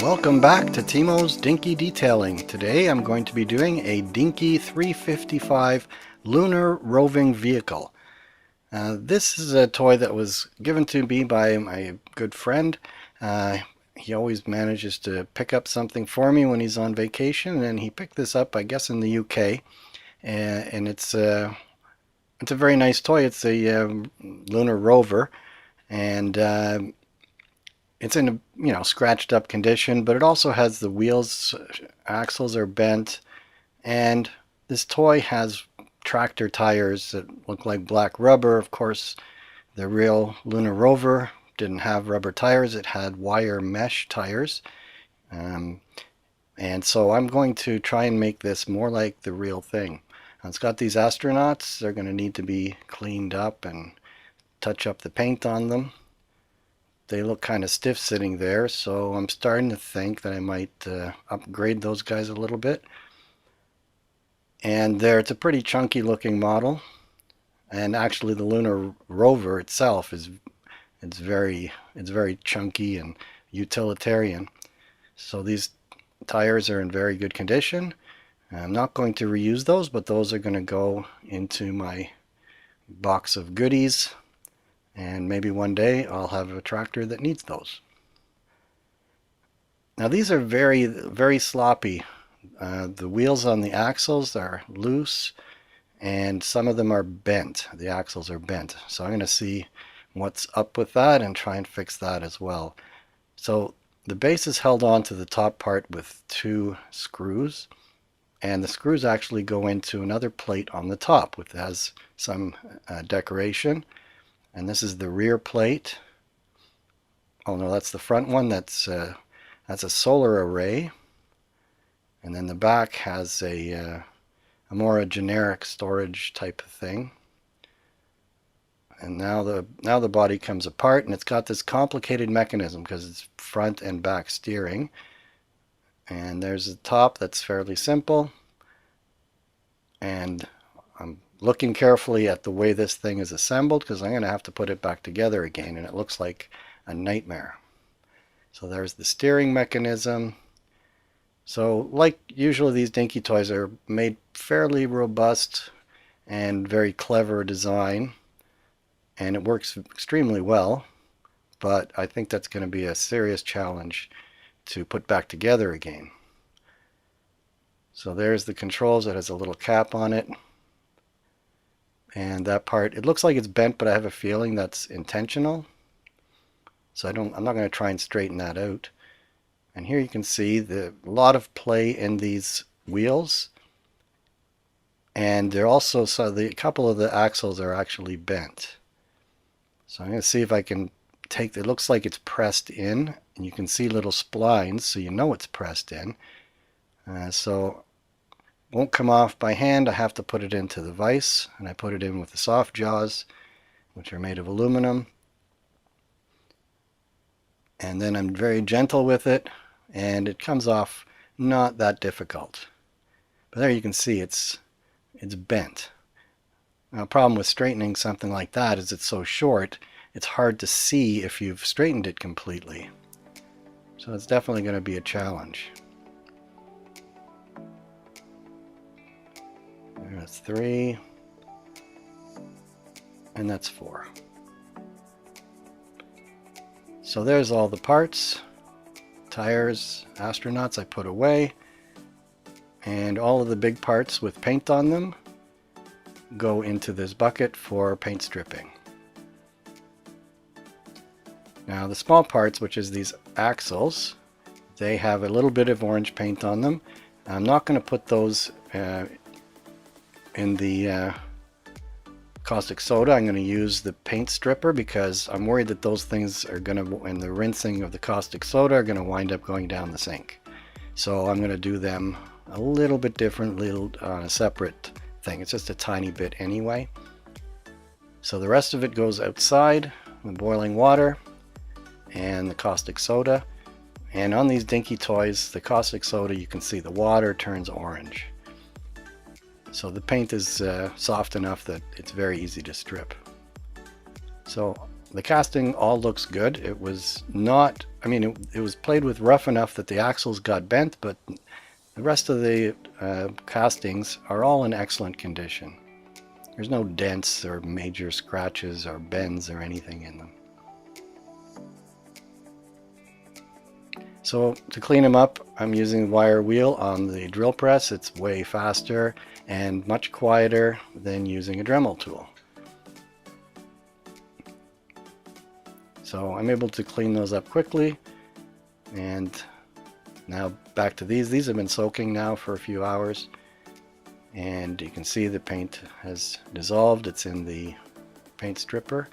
Welcome back to Timo's Dinky Detailing. Today I'm going to be doing a Dinky 355 Lunar roving vehicle. This is a toy that was given to me by my good friend. He always manages to pick up something for me when he's on vacation, and he picked this up, I guess, in the UK. And it's a very nice toy. It's a lunar rover, and it's in a scratched up condition, but it also has the wheels, axles are bent, and this toy has tractor tires that look like black rubber. Of course, the real lunar rover didn't have rubber tires, it had wire mesh tires. And so I'm going to try and make this more like the real thing. It's got these astronauts. They're going to need to be cleaned up and touch up the paint on them. They look kind of stiff sitting there, so I'm starting to think that I might upgrade those guys a little bit. And it's a pretty chunky looking model, and actually the lunar rover itself is very chunky and utilitarian. So these tires are in very good condition. I'm not going to reuse those, but those are going to go into my box of goodies. And maybe one day I'll have a tractor that needs those. Now these are very sloppy. The wheels on the axles are loose, and some of them are bent. The axles are bent. So I'm going to see what's up with that and try and fix that as well. So the base is held on to the top part with 2 screws, and the screws actually go into another plate on the top, which has some decoration. And this is the rear plate. Oh no, that's the front one. That's a solar array. And then the back has a more generic storage type of thing. And now the body comes apart, and it's got this complicated mechanism because it's front and back steering. And there's a top that's fairly simple. And I'm looking carefully at the way this thing is assembled, because I'm going to have to put it back together again, and it looks like a nightmare. So there's the steering mechanism. So like usually these Dinky toys are made fairly robust and very clever design, and it works extremely well, but I think that's going to be a serious challenge to put back together again. So there's the controls. It has a little cap on it. And that part, it looks like it's bent, but I have a feeling that's intentional. So I'm not going to try and straighten that out. And here you can see a lot of play in these wheels. And they're also, a couple of the axles are actually bent. So I'm going to see if I can it looks like it's pressed in, and you can see little splines, so you know it's pressed in. So won't come off by hand. I have to put it into the vise, and I put it in with the soft jaws, which are made of aluminum. And then I'm very gentle with it, and it comes off not that difficult. But there you can see it's bent. Now, the problem with straightening something like that is it's so short, it's hard to see if you've straightened it completely. So it's definitely going to be a challenge. That's 3, and that's 4. So there's all the parts, tires, astronauts I put away, and all of the big parts with paint on them go into this bucket for paint stripping. Now the small parts, which is these axles, they have a little bit of orange paint on them. I'm not going to put those in the caustic soda. I'm going to use the paint stripper because I'm worried that those things are going to, and the rinsing of the caustic soda, are going to wind up going down the sink. So I'm going to do them a little bit differently on a separate thing. It's just a tiny bit anyway. So the rest of it goes outside with boiling water and the caustic soda. And on these Dinky toys, the caustic soda, you can see the water turns orange. So the paint is soft enough that it's very easy to strip. So the casting all looks good. It was not I mean, it was played with rough enough that the axles got bent, but the rest of the castings are all in excellent condition. There's no dents or major scratches or bends or anything in them. So to clean them up, I'm using the wire wheel on the drill press. It's way faster and much quieter than using a Dremel tool. So I'm able to clean those up quickly. And now back to these. These have been soaking now for a few hours. And you can see the paint has dissolved. It's in the paint stripper.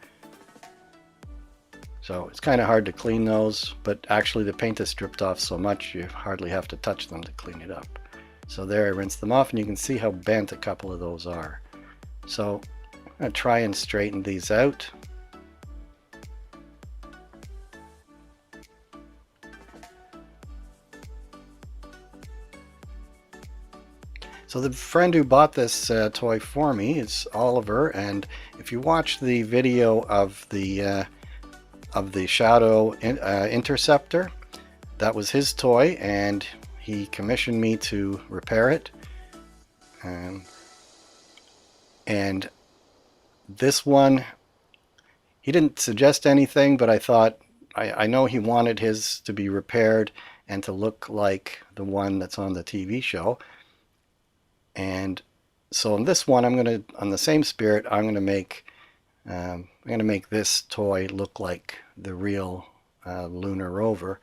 So it's kind of hard to clean those, but actually the paint is stripped off so much you hardly have to touch them to clean it up. So there, I rinsed them off, and you can see how bent a couple of those are. So I'm going to try and straighten these out. So the friend who bought this toy for me is Oliver, and if you watch the video of the Shadow Interceptor, that was his toy, and he commissioned me to repair it. And this one, he didn't suggest anything, but I thought, I know he wanted his to be repaired and to look like the one that's on the TV show. And so in this one, on the same spirit, I'm gonna make this toy look like the real Lunar rover.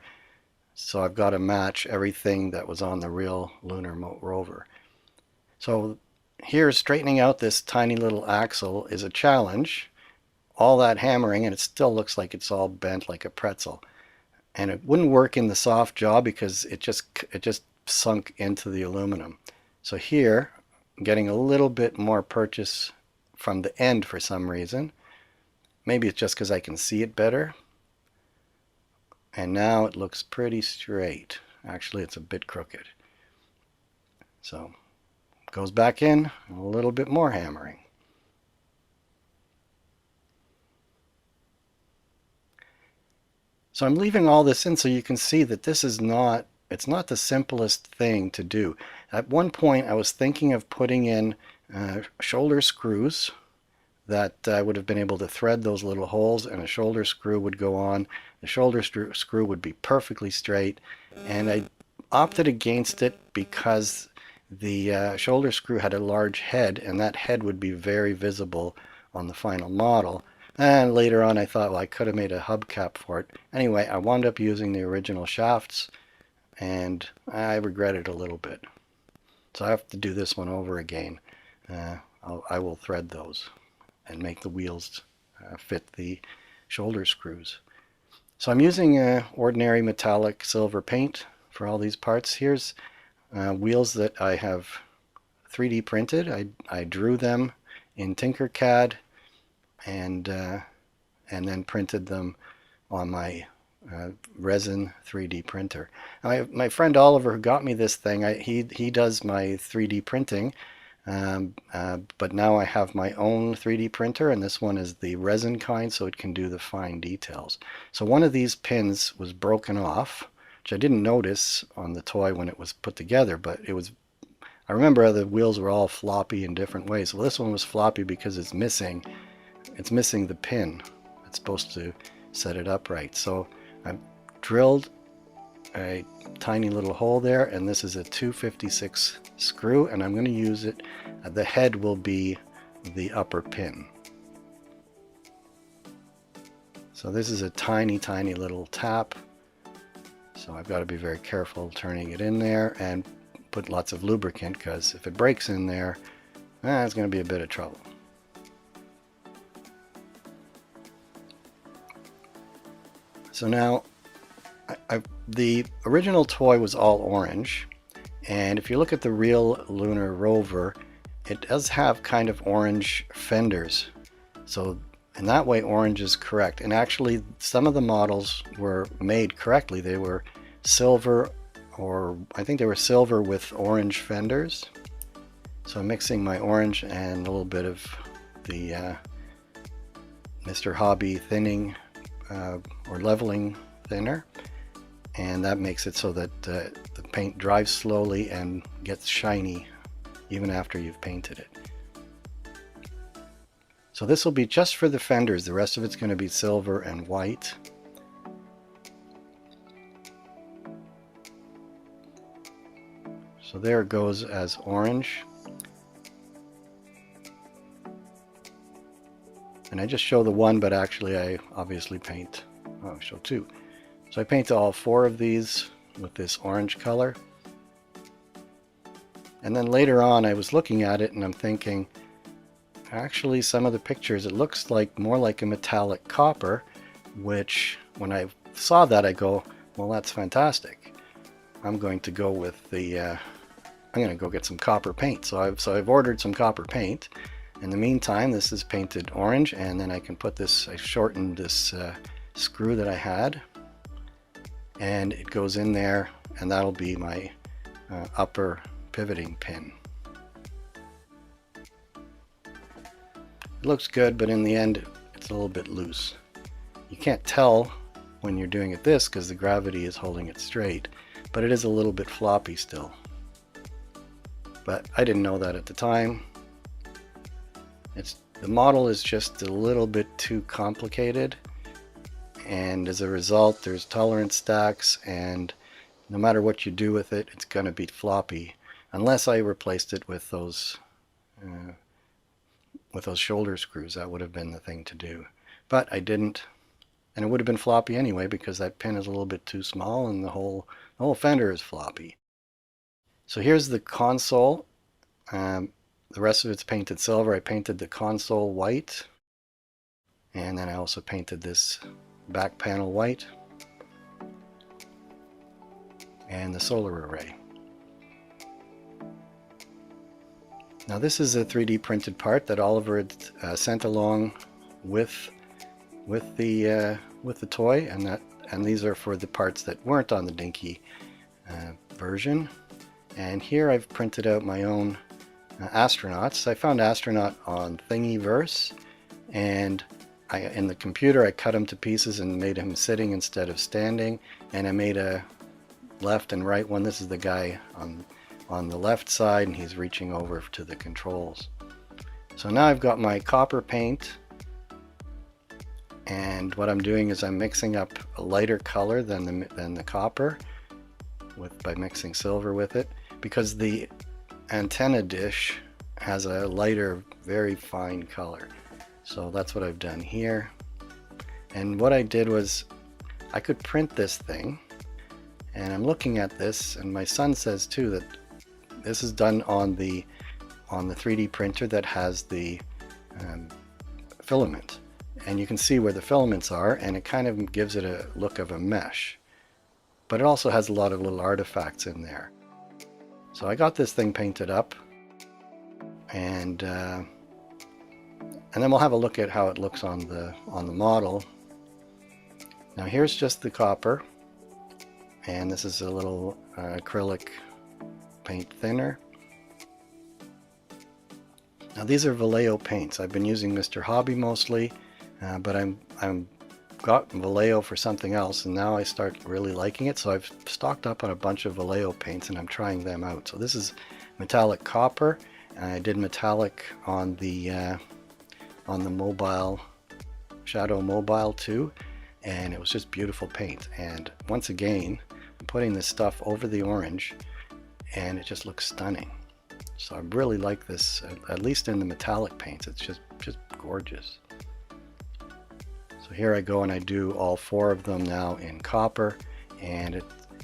So I've got to match everything that was on the real Lunar rover. So here, straightening out this tiny little axle is a challenge. All that hammering, and it still looks like it's all bent like a pretzel. And it wouldn't work in the soft jaw because it just sunk into the aluminum. So here, I'm getting a little bit more purchase from the end for some reason. Maybe it's just because I can see it better. And now it looks pretty straight. Actually, it's a bit crooked. So it goes back in, a little bit more hammering. So I'm leaving all this in so you can see that this is not, it's not the simplest thing to do. At one point I was thinking of putting in shoulder screws that I would have been able to thread those little holes, and a shoulder screw would go on. The shoulder screw would be perfectly straight, and I opted against it because the shoulder screw had a large head, and that head would be very visible on the final model. And later on I thought, well, I could have made a hubcap for it. Anyway, I wound up using the original shafts, and I regret it a little bit. So I have to do this one over again. I will thread those and make the wheels fit the shoulder screws. So I'm using ordinary metallic silver paint for all these parts. Here's wheels that I have 3D printed. I drew them in Tinkercad and then printed them on my resin 3D printer. My friend Oliver, who got me this thing, he does my 3D printing. But now I have my own 3D printer, and this one is the resin kind, so it can do the fine details. So one of these pins was broken off, which I didn't notice on the toy when it was put together, but I remember the wheels were all floppy in different ways. Well, this one was floppy because it's missing the pin that's supposed to set it upright. So I drilled a tiny little hole there, and this is a 256 screw, and I'm going to use it. The head will be the upper pin. So this is a tiny little tap, so I've got to be very careful turning it in there and put lots of lubricant, because if it breaks in there, it's going to be a bit of trouble. So now the original toy was all orange, and if you look at the real Lunar rover, it does have kind of orange fenders. So in that way, orange is correct. And actually, some of the models were made correctly. They were silver, or I think they were silver with orange fenders. So I'm mixing my orange and a little bit of the Mr. Hobby thinning or leveling thinner. and that makes it so that the paint dries slowly and gets shiny even after you've painted it. So this will be just for the fenders. The rest of it's going to be silver and white. So there it goes as orange. And I just show the one, but actually I obviously paint, oh, show two. So I paint all four of these with this orange color. And then later on I was looking at it and I'm thinking, actually some of the pictures, it looks like more like a metallic copper, which when I saw that I go, well, that's fantastic. I'm going to go with the, I'm going to go get some copper paint. So I've ordered some copper paint. In the meantime, this is painted orange, and then I can put this, I shortened this screw that I had, and it goes in there, and that'll be my upper pivoting pin. It looks good, but in the end it's a little bit loose. You can't tell when you're doing it this because the gravity is holding it straight, but it is a little bit floppy still. But I didn't know that at the time. The model is just a little bit too complicated, and as a result there's tolerance stacks, and no matter what you do with it, it's going to be floppy unless I replaced it with those shoulder screws. That would have been the thing to do, but I didn't, and it would have been floppy anyway because that pin is a little bit too small and the whole fender is floppy. So here's the console. The rest of it's painted silver. I painted the console white, and then I also painted this back panel white and the solar array. Now this is a 3D printed part that Oliver had sent along with the toy, and these are for the parts that weren't on the Dinky version. And here I've printed out my own astronauts. I found Astronaut on Thingiverse, and in the computer I cut him to pieces and made him sitting instead of standing, and I made a left and right one. This is the guy on the left side, and he's reaching over to the controls. So now I've got my copper paint, and what I'm doing is I'm mixing up a lighter color than the copper by mixing silver with it, because the antenna dish has a lighter, very fine color. So that's what I've done here. And what I did was I could print this thing, and I'm looking at this, and my son says too that this is done on the 3D printer that has the filament, and you can see where the filaments are, and it kind of gives it a look of a mesh, but it also has a lot of little artifacts in there. So I got this thing painted up, and then we'll have a look at how it looks on the model. Now here's just the copper, and this is a little acrylic paint thinner. Now these are Vallejo paints. I've been using Mr. Hobby mostly, but I'm got Vallejo for something else, and now I start really liking it, so I've stocked up on a bunch of Vallejo paints and I'm trying them out. So this is metallic copper, and I did metallic on the mobile Shadow Mobile too, and it was just beautiful paint. And once again, I'm putting this stuff over the orange, and it just looks stunning. So I really like this, at least in the metallic paints. It's just gorgeous. So here I go and I do all four of them now in copper, and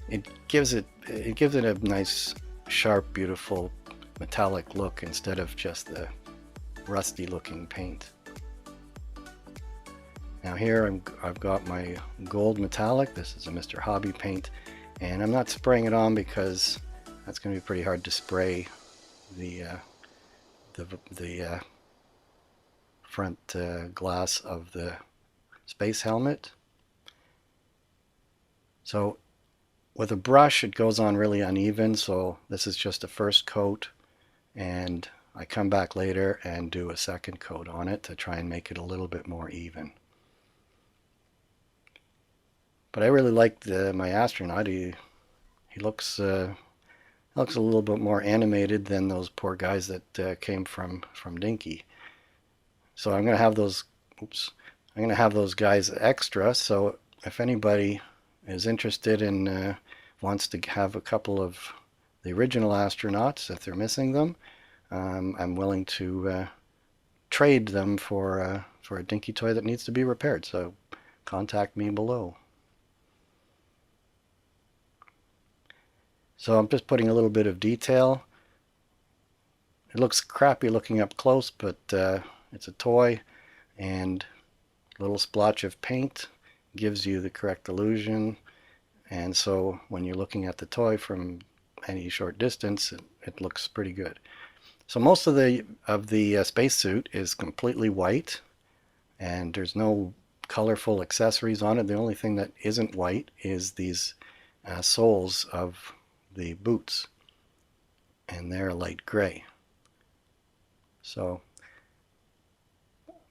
it gives it a nice, sharp, beautiful metallic look instead of just the rusty looking paint. Now here I've got my gold metallic. This is a Mr. Hobby paint, and I'm not spraying it on because that's going to be pretty hard to spray the front glass of the space helmet. So with a brush it goes on really uneven, so this is just a first coat, and I come back later and do a second coat on it to try and make it a little bit more even. But I really liked my Astronaut. He looks a little bit more animated than those poor guys that came from Dinky. So I'm gonna have those. Oops. I'm gonna have those guys extra. So if anybody is interested in wants to have a couple of the original astronauts, if they're missing them, I'm willing to trade them for a Dinky toy that needs to be repaired. So contact me below. So I'm just putting a little bit of detail. It looks crappy looking up close, but it's a toy, and a little splotch of paint gives you the correct illusion. And so when you're looking at the toy from any short distance, it looks pretty good. So most of the spacesuit is completely white, and there's no colorful accessories on it. The only thing that isn't white is these soles of the boots, and they're light gray. So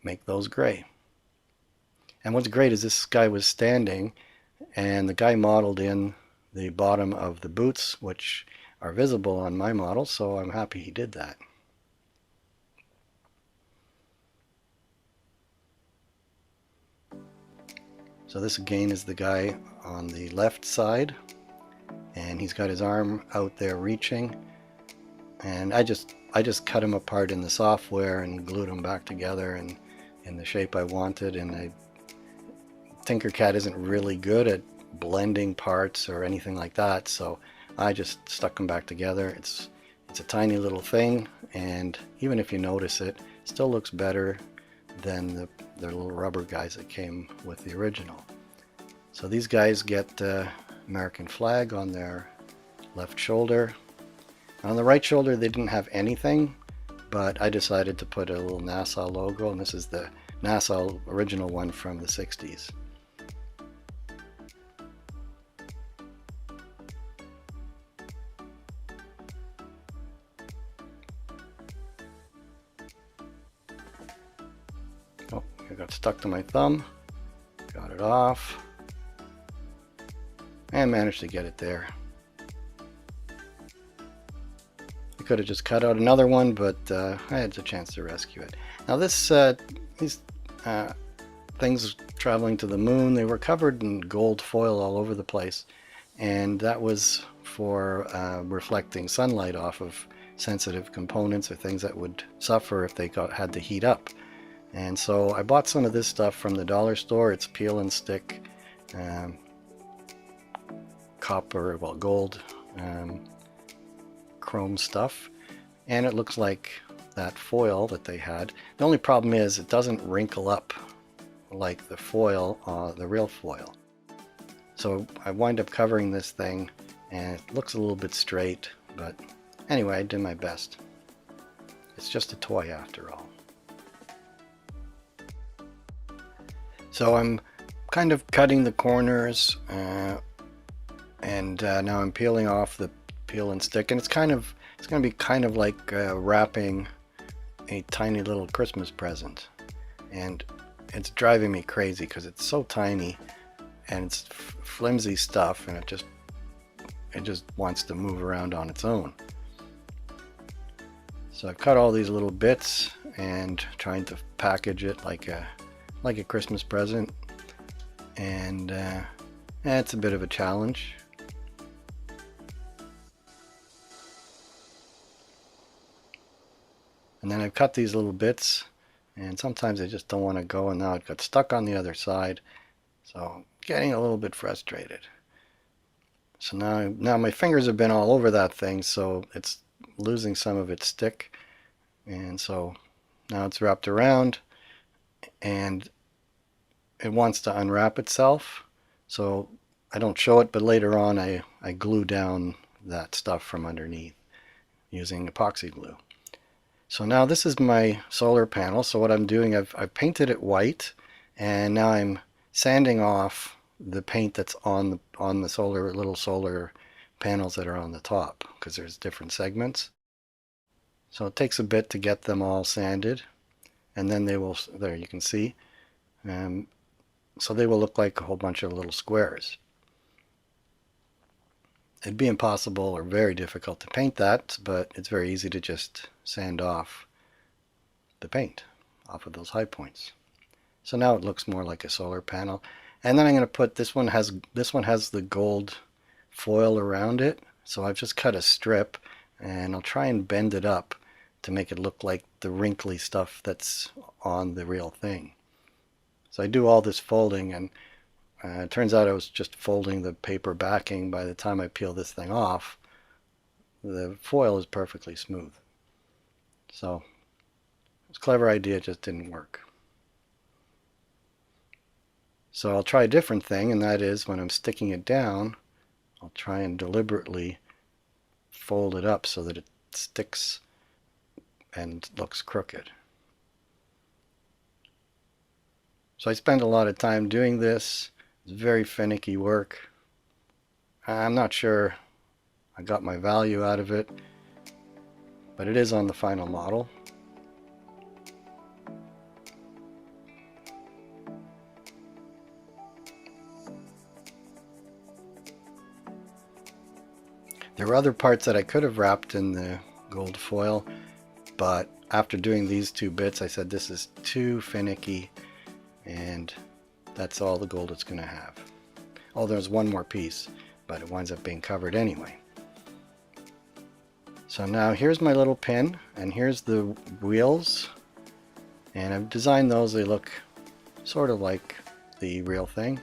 make those gray. And what's great is this guy was standing, and the guy modeled in the bottom of the boots, which are visible on my model, so I'm happy he did that. So this again is the guy on the left side, and he's got his arm out there reaching, and I just cut him apart in the software and glued them back together and in the shape I wanted. And Tinkercad isn't really good at blending parts or anything like that, so I just stuck them back together. It's a tiny little thing, and even if you notice it, still looks better than the little rubber guys that came with the original. So these guys get American flag on their left shoulder. On the right shoulder they didn't have anything, but I decided to put a little NASA logo, and this is the NASA original one from the 60s. Oh, I got stuck to my thumb. Got it off. And managed to get it there. I could have just cut out another one, but I had the chance to rescue it. Now these things traveling to the moon, they were covered in gold foil all over the place, and that was for reflecting sunlight off of sensitive components or things that would suffer if they had to heat up. And so I bought some of this stuff from the dollar store. It's peel and stick copper, well, gold chrome stuff, and it looks like that foil that they had. The only problem is it doesn't wrinkle up like the foil, the real foil. So I wind up covering this thing, and it looks a little bit straight, but anyway, I did my best. It's just a toy after all. So I'm kind of cutting the corners, and now I'm peeling off the peel and stick, and it's going to be kind of like wrapping a tiny little Christmas present, and it's driving me crazy because it's so tiny and it's flimsy stuff, and it just wants to move around on its own. So I've cut all these little bits and trying to package it like a Christmas present, and it's a bit of a challenge. And then I've cut these little bits, and sometimes they just don't want to go, and now it got stuck on the other side, so I'm getting a little bit frustrated. So now my fingers have been all over that thing, so it's losing some of its stick, and so now it's wrapped around, and it wants to unwrap itself. So I don't show it, but later on I glue down that stuff from underneath using epoxy glue. So now this is my solar panel. So what I'm doing, I've painted it white, and now I'm sanding off the paint that's on the little solar panels that are on the top, because there's different segments. So it takes a bit to get them all sanded, and then they will, there you can see, so they will look like a whole bunch of little squares. It'd be impossible or very difficult to paint that, but it's very easy to just sand off the paint off of those high points. So now it looks more like a solar panel. And then I'm going to put this one has the gold foil around it. So I've just cut a strip and I'll try and bend it up to make it look like the wrinkly stuff that's on the real thing. So I do all this folding, and it turns out I was just folding the paper backing. By the time I peel this thing off, the foil is perfectly smooth. So it's a clever idea, it just didn't work. So I'll try a different thing, and that is when I'm sticking it down, I'll try and deliberately fold it up so that it sticks and looks crooked. So I spend a lot of time doing this. It's very finicky work. I'm not sure I got my value out of it, but it is on the final model. There were other parts that I could have wrapped in the gold foil, but after doing these two bits I said this is too finicky, and that's all the gold it's going to have. Oh, there's one more piece, but it winds up being covered anyway. So now here's my little pin, and here's the wheels, and I've designed those. They look sort of like the real thing.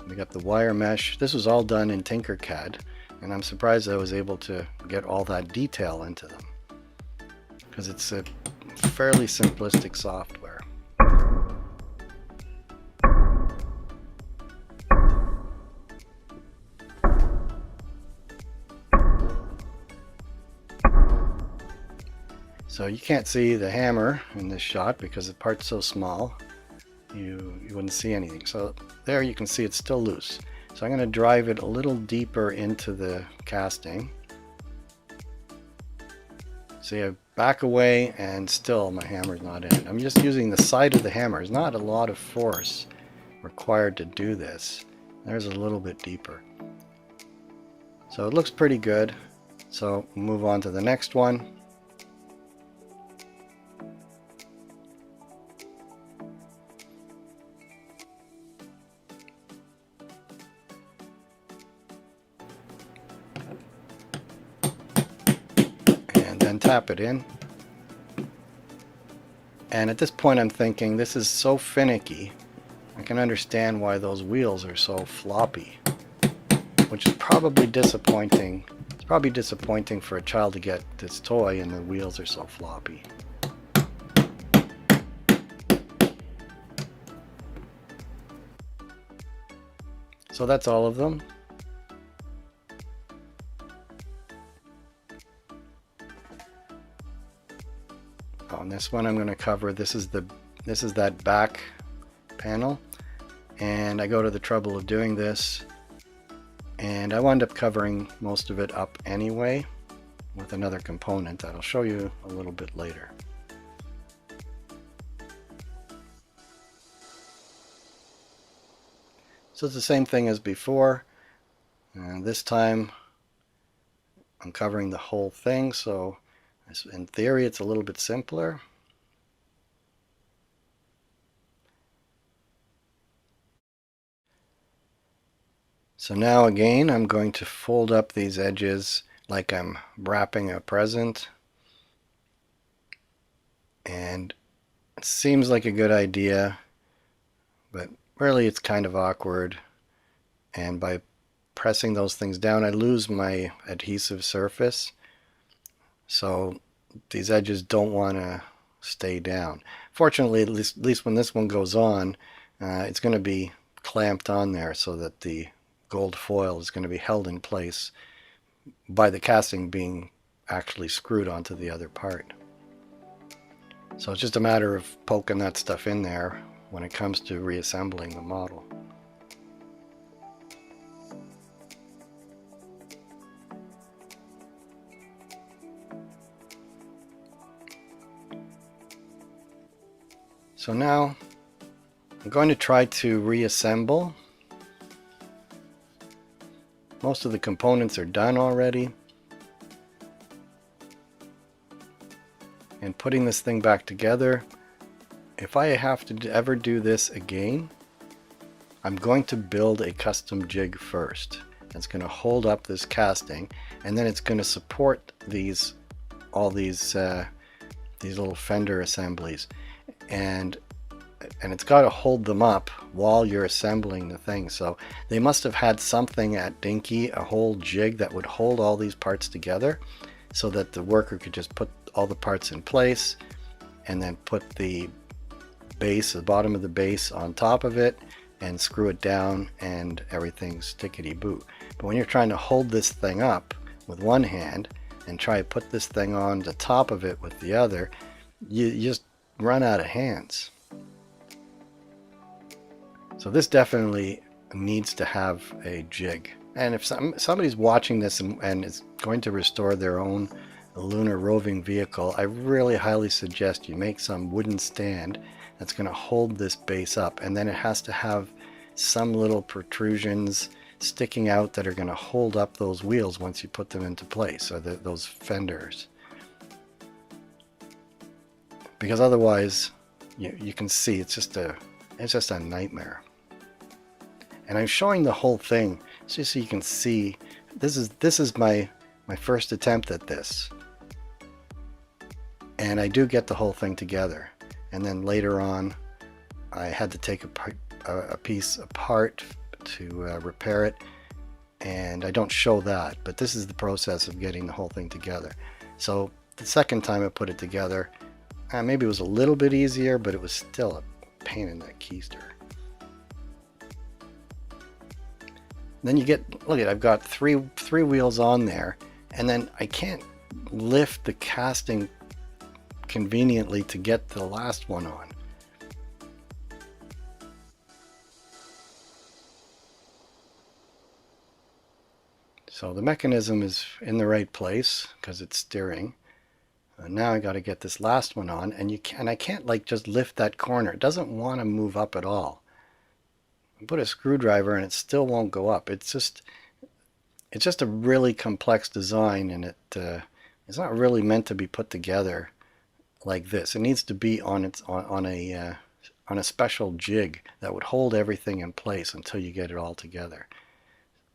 We got the wire mesh. This was all done in Tinkercad, and I'm surprised I was able to get all that detail into them, because it's a fairly simplistic software. So you can't see the hammer in this shot because the part's so small, you wouldn't see anything. So there you can see it's still loose. So I'm going to drive it a little deeper into the casting. See, I back away and still my hammer's not in it. I'm just using the side of the hammer. There's not a lot of force required to do this. There's a little bit deeper. So it looks pretty good. So move on to the next one. And tap it in. And at this point I'm thinking, this is so finicky, I can understand why those wheels are so floppy, which is probably disappointing. It's probably disappointing for a child to get this toy and the wheels are so floppy. So that's all of them. On this one I'm going to cover, this is that back panel, and I go to the trouble of doing this, and I wound up covering most of it up anyway with another component that I'll show you a little bit later. So it's the same thing as before, and this time I'm covering the whole thing, so in theory it's a little bit simpler. So now again I'm going to fold up these edges like I'm wrapping a present, and it seems like a good idea, but really it's kind of awkward, and by pressing those things down I lose my adhesive surface, so these edges don't want to stay down. Fortunately, at least when this one goes on, it's going to be clamped on there so that the gold foil is going to be held in place by the casting being actually screwed onto the other part. So it's just a matter of poking that stuff in there when it comes to reassembling the model. So now I'm going to try to reassemble. Most of the components are done already. And putting this thing back together, if I have to ever do this again, I'm going to build a custom jig first. It's going to hold up this casting, and then it's going to support all these little fender assemblies, and it's got to hold them up while you're assembling the thing. So they must have had something at Dinky, a whole jig that would hold all these parts together, so that the worker could just put all the parts in place, and then put the base, the bottom of the base, on top of it, and screw it down, and everything's tickety-boo. But when you're trying to hold this thing up with one hand and try to put this thing on the top of it with the other, you just run out of hands. So this definitely needs to have a jig. And if somebody's watching this and is going to restore their own lunar roving vehicle, I really highly suggest you make some wooden stand that's going to hold this base up, and then it has to have some little protrusions sticking out that are going to hold up those wheels once you put them into place, or those fenders, because otherwise you can see it's just a nightmare. And I'm showing the whole thing just so you can see this is my first attempt at this, and I do get the whole thing together. And then later on, I had to take a piece apart to repair it, and I don't show that, but this is the process of getting the whole thing together. So the second time I put it together, maybe it was a little bit easier, but it was still a pain in the keister. Then you get, look at, I've got three wheels on there, and then I can't lift the casting conveniently to get the last one on. So the mechanism is in the right place because it's steering. Now I got to get this last one on, and I can't like just lift that corner. It doesn't want to move up at all. I put a screwdriver and it still won't go up. It's just a really complex design, and it's not really meant to be put together like this. It needs to be on a special jig that would hold everything in place until you get it all together.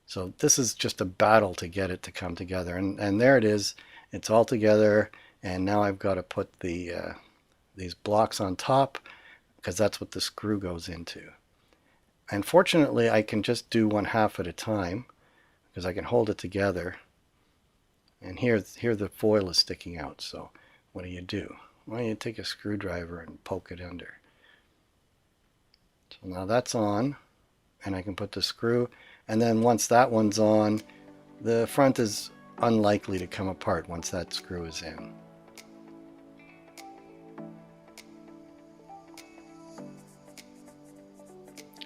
So this is just a battle to get it to come together, and there it is. It's all together, and now I've got to put these blocks on top, because that's what the screw goes into. And fortunately I can just do one half at a time, because I can hold it together. And here the foil is sticking out, so what do? Well, you take a screwdriver and poke it under. So now that's on, and I can put the screw, and then once that one's on, the front is unlikely to come apart once that screw is in.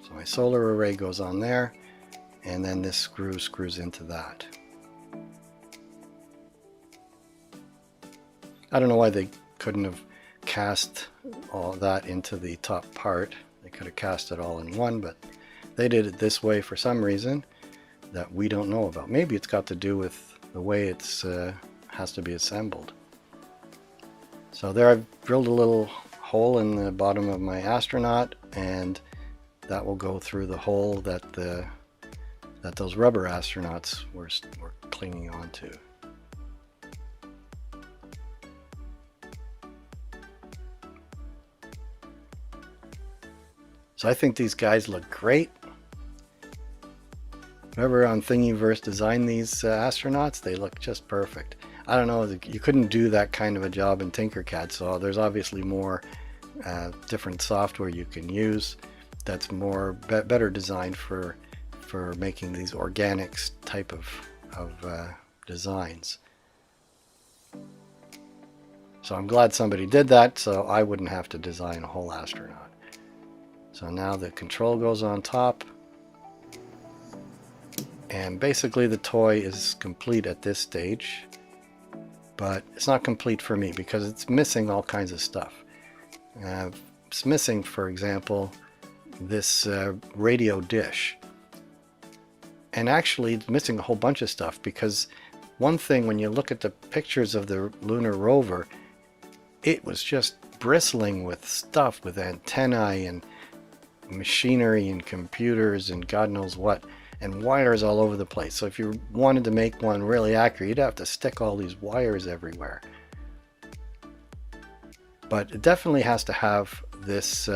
So my solar array goes on there, and then this screw screws into that. I don't know why they couldn't have cast all that into the top part. They could have cast it all in one, but they did it this way for some reason that we don't know about. Maybe it's got to do with the way it's has to be assembled. So there I've drilled a little hole in the bottom of my Astronaut, and that will go through the hole that those rubber astronauts were clinging onto. So I think these guys look great. Whoever on Thingiverse designed these astronauts, they look just perfect. I don't know, you couldn't do that kind of a job in Tinkercad, so there's obviously more different software you can use that's better designed for making these organics type of designs. So I'm glad somebody did that, so I wouldn't have to design a whole astronaut. So now the control goes on top, and basically the toy is complete at this stage, but it's not complete for me because it's missing all kinds of stuff. It's missing, for example, this radio dish. And actually it's missing a whole bunch of stuff, because one thing, when you look at the pictures of the lunar rover, it was just bristling with stuff, with antennae and machinery and computers and God knows what, and wires all over the place. So if you wanted to make one really accurate, you'd have to stick all these wires everywhere. But it definitely has to have this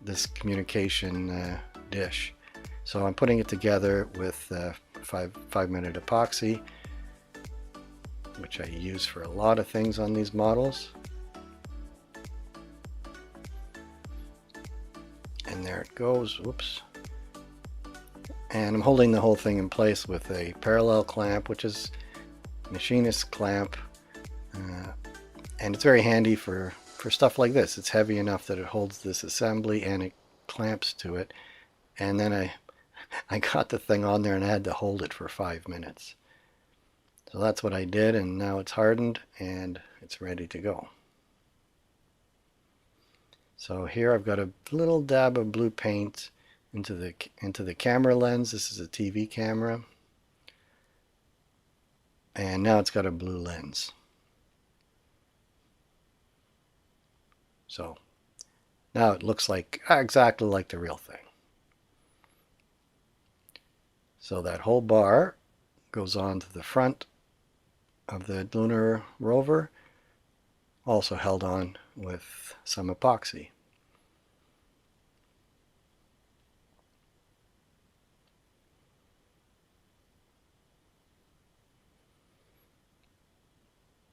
this communication dish. So I'm putting it together with 5-minute epoxy, which I use for a lot of things on these models. And there it goes. Whoops. And I'm holding the whole thing in place with a parallel clamp, which is machinist clamp, and it's very handy for stuff like this. It's heavy enough that it holds this assembly and it clamps to it. And then I got the thing on there and I had to hold it for 5 minutes. So that's what I did, and now it's hardened and it's ready to go. So here I've got a little dab of blue paint into the camera lens. This is a TV camera. And now it's got a blue lens. So now it looks like exactly like the real thing. So that whole bar goes on to the front of the lunar rover, also held on with some epoxy.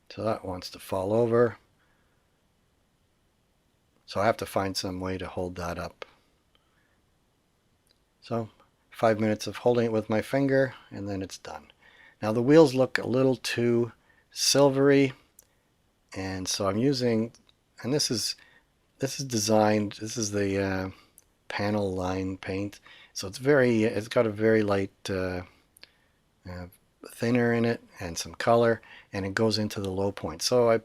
So that wants to fall over. So I have to find some way to hold that up. So 5 minutes of holding it with my finger, and then it's done. Now the wheels look a little too silvery, and so I'm using, and this is designed, this is the panel line paint, so it's got a very light thinner in it and some color, and it goes into the low point. So I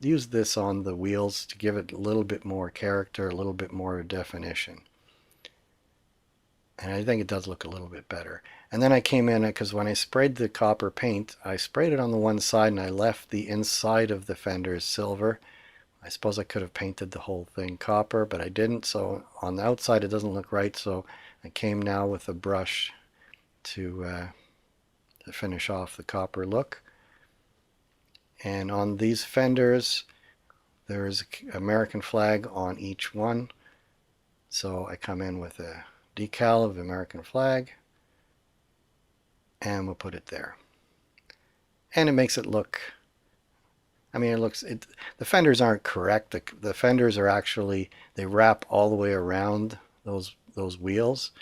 used this on the wheels to give it a little bit more character, a little bit more definition. And I think it does look a little bit better. And then I came in, because when I sprayed the copper paint, I sprayed it on the one side and I left the inside of the fenders silver. I suppose I could have painted the whole thing copper, but I didn't. So on the outside it doesn't look right. So I came now with a brush to finish off the copper look. And on these fenders, there's an American flag on each one. So I come in with a decal of the American flag, and we'll put it there. And it makes it look, I mean, the fenders aren't correct. The fenders are actually, they wrap all the way around those wheels,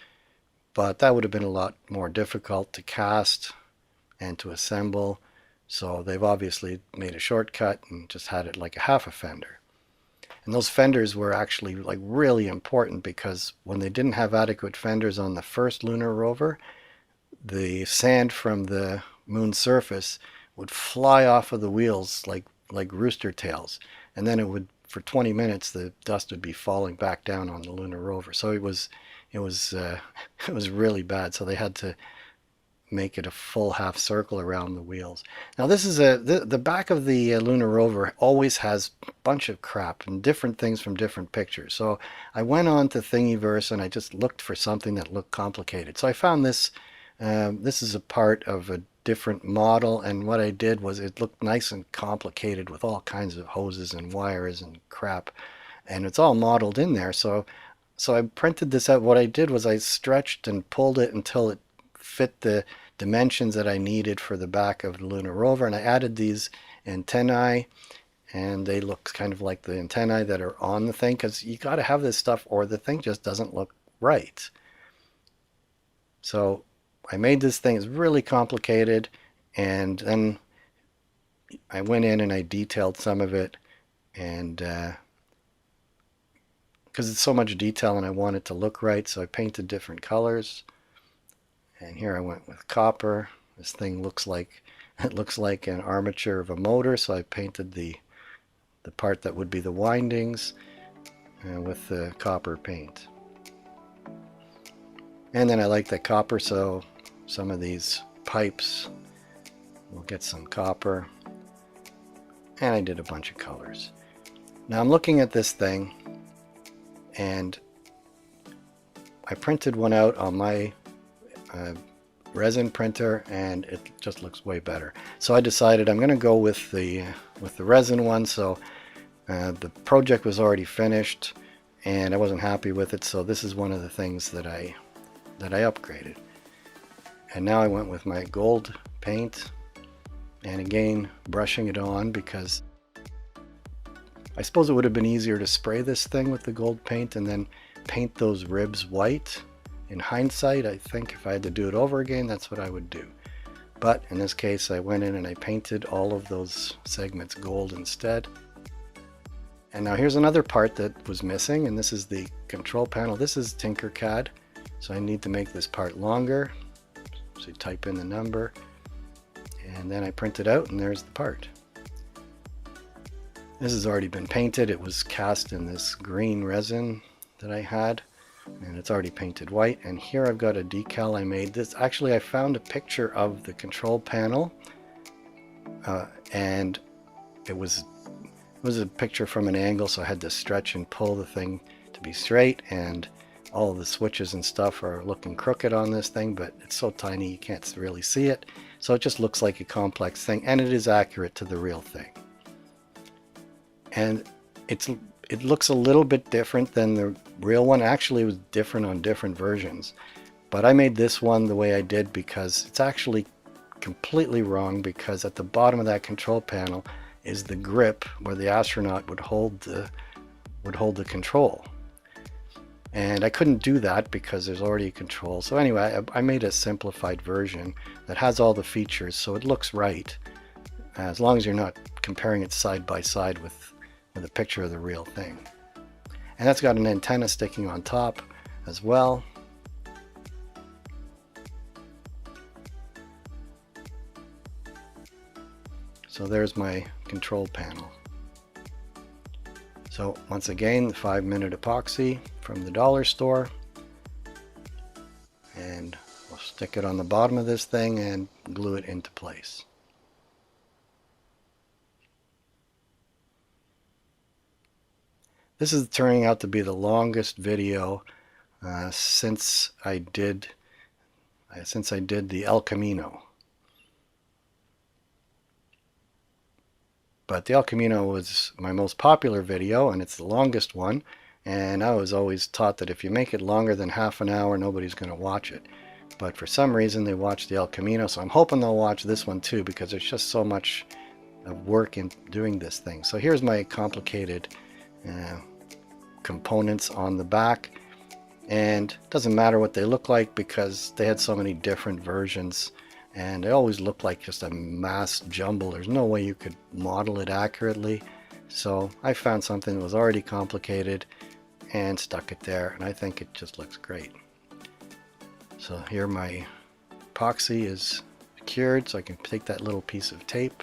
but that would have been a lot more difficult to cast and to assemble. So they've obviously made a shortcut and just had it like a half a fender. And those fenders were actually like really important, because when they didn't have adequate fenders on the first lunar rover, the sand from the moon's surface would fly off of the wheels like rooster tails, and then it would, for 20 minutes, the dust would be falling back down on the lunar rover. So it was really bad. So they had to make it a full half circle around the wheels. Now this is the back of the lunar rover always has a bunch of crap and different things from different pictures. So I went on to Thingiverse and I just looked for something that looked complicated. So I found this. This is a part of a different model, and what I did was, it looked nice and complicated with all kinds of hoses and wires and crap, and it's all modeled in there. So I printed this out. What I did was I stretched and pulled it until it fit the dimensions that I needed for the back of the lunar rover, and I added these antennae, and they look kind of like the antennae that are on the thing, because you got to have this stuff or the thing just doesn't look right. So I made this thing. It's really complicated, and then I went in and I detailed some of it, and because it's so much detail and I want it to look right, so I painted different colors. And here I went with copper. This thing looks like, it looks like an armature of a motor, so I painted the part that would be the windings with the copper paint. And then I like the copper, so some of these pipes will get some copper. And I did a bunch of colors. Now I'm looking at this thing, and I printed one out on my resin printer, and it just looks way better. So I decided I'm going to go with the resin one. So the project was already finished, and I wasn't happy with it. So this is one of the things that I upgraded. And now I went with my gold paint, and again brushing it on, because I suppose it would have been easier to spray this thing with the gold paint and then paint those ribs white. In hindsight, I think if I had to do it over again, that's what I would do. But in this case, I went in and I painted all of those segments gold instead. And now here's another part that was missing, and this is the control panel. This is Tinkercad, so I need to make this part longer. So you type in the number, and then I print it out, and there's the part. This has already been painted. It was cast in this green resin that I had, and it's already painted white. And here I've got a decal I made. This actually, I found a picture of the control panel, and it was a picture from an angle, so I had to stretch and pull the thing to be straight, and all of the switches and stuff are looking crooked on this thing, but it's so tiny you can't really see it, so it just looks like a complex thing, and it is accurate to the real thing. And it looks a little bit different than the real one. Actually, it was different on different versions, but I made this one the way I did because it's actually completely wrong, because at the bottom of that control panel is the grip where the astronaut would hold the control. And I couldn't do that because there's already a control. So anyway, I made a simplified version that has all the features, so it looks right, as long as you're not comparing it side by side with a picture of the real thing. And that's got an antenna sticking on top as well. So there's my control panel. So once again, the 5-minute epoxy from the dollar store, and we'll stick it on the bottom of this thing and glue it into place. This is turning out to be the longest video since I did the El Camino. But the El Camino was my most popular video, and it's the longest one, and I was always taught that if you make it longer than half an hour, nobody's going to watch it. But for some reason they watched the El Camino, so I'm hoping they'll watch this one too, because there's just so much work in doing this thing. So here's my complicated components on the back, and it doesn't matter what they look like because they had so many different versions, and they always look like just a mass jumble. There's no way you could model it accurately, so I found something that was already complicated and stuck it there, and I think it just looks great. So here my epoxy is cured, so I can take that little piece of tape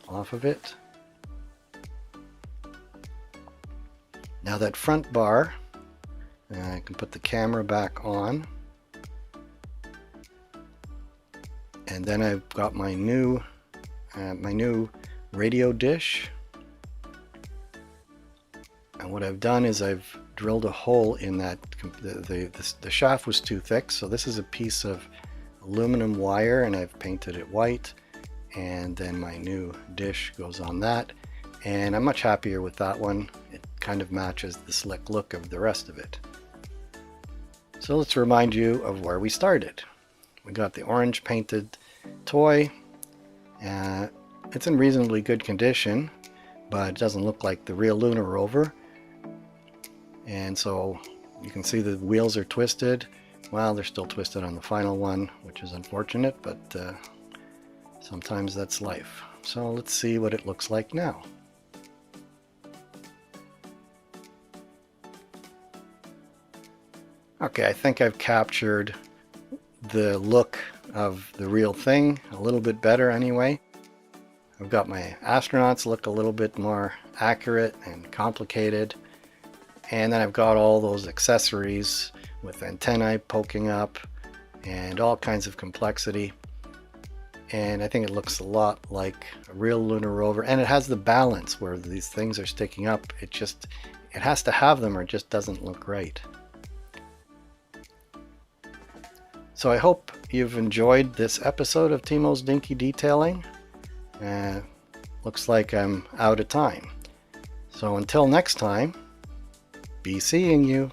off of it. Now that front bar, I can put the camera back on, and then I've got my new radio dish. And what I've done is I've drilled a hole in that. The shaft was too thick, so this is a piece of aluminum wire, and I've painted it white, and then my new dish goes on that, and I'm much happier with that one. It kind of matches the slick look of the rest of it. So let's remind you of where we started. We got the orange painted toy. It's in reasonably good condition, but it doesn't look like the real Lunar rover. And so you can see the wheels are twisted. Well, they're still twisted on the final one, which is unfortunate, but sometimes that's life. So let's see what it looks like now. Okay, I think I've captured the look of the real thing a little bit better anyway. I've got my astronauts look a little bit more accurate and complicated, and then I've got all those accessories with antennae poking up and all kinds of complexity. And I think it looks a lot like a real lunar rover, and it has the balance where these things are sticking up. It has to have them or it just doesn't look right. So I hope you've enjoyed this episode of Timo's Dinky Detailing. Looks like I'm out of time. So until next time, be seeing you.